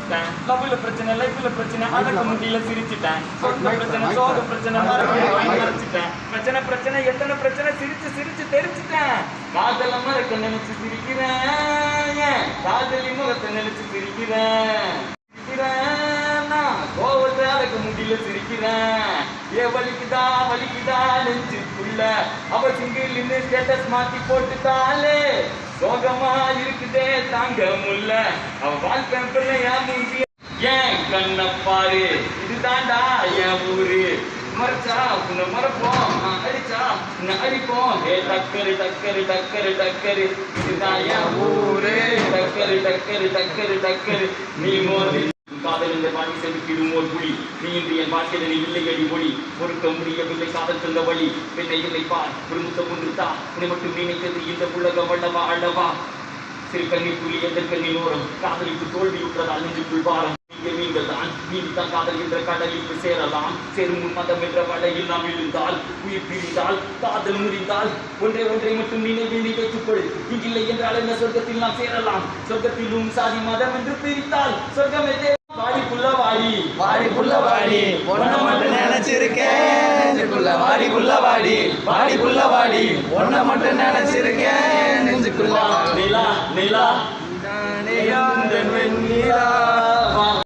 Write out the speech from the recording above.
மறைச்சிட்டேன். லவ்ல பிரச்சனை லைஃப்ல பிரச்சனை அடக்க முடியல சிரிச்சிட்டேன். சொந்த பிரச்சனை சோக பிரச்சனை மறைச்சிட்டேன். பிரச்சனை பிரச்சனை எத்தனை பிரச்சனை சிரிச்சு சிரிச்சு தெரிச்சிட்டேன். காதல மறக்க நினைச்சு சிரிக்கிறேன். காதலி முகத்தை நினைச்சு சிரிக்கிறேன். கோவத்தை அடக்க முடியல சிரிக்கிறேன். ஏ வலிக்குதா வலிக்குதா நெஞ்சுக்குள்ள அவ சிங்கிள் ஸ்டேட்டஸ் மாத்தி போட்டுட்டாலே சோகமா இருக்குதே தாங்க முல்ல அவ வாழ்க்கை ஏன் கண்ண பாரு இதுதான்டா என் ஊரு மறைச்சா உன்னை மறைப்போம் அடிச்சா உன்னை அடிப்போம் ஏ டக்கரு டக்கரு டக்கரு டக்கரு இதுதான் என் ஊரு டக்கரு டக்கரு டக்கரு டக்கரு நீ மோதி காதல் இந்த பாடி செதுக்கிடும் ஓர் புலி நீ இன்று என் வாழ்க்கையில் இல்லை அடி ஒளி பொறுக்க முடியவில்லை காதல் சொந்த வழி பெண்ணை இல்லை பார் ஒரு முத்தம் ஒன்று தா உன்னை மட்டும் நினைத்தது இந்த உலகம் அல்லவா அல்லவா சிறு கண்ணீர் புலி எந்த கண்ணீர் ஓரம் காதலிக்கு தோல்வியுற்றதால் நெஞ்சுக்குள் பாரம் நீங்கள் தான் நீதித்தான் காதல் என்ற கடலில் சேரலாம் சேரும் முன் மதம் என்ற வடையில் நாம் விழுந்தால் உயிர் பிரிந்தால் காதல் முறிந்தால் ஒன்றை ஒன்றை மட்டும் நினைவில் நீ வைத்துக்கொள் இங்கில்லை என்றால் என்ன சொர்க்கத்தில் நாம் சேரலாம் சொர்க்கத்திலும் சாதி மதம் என்று பிரித்தால் சொர்க்கமே வாடி புள்ள வாடி வாடி புள்ள வாடி ஒன்ன மட்டும் நினைச்சிருக்கேன் வாடி புள்ள வாடி வாடி புள்ள வாடி ஒன்ன மட்டும் நினைச்சிருக்கேன் நெஞ்சுக்குள்ள நிலா நிலா வெண்ணிலா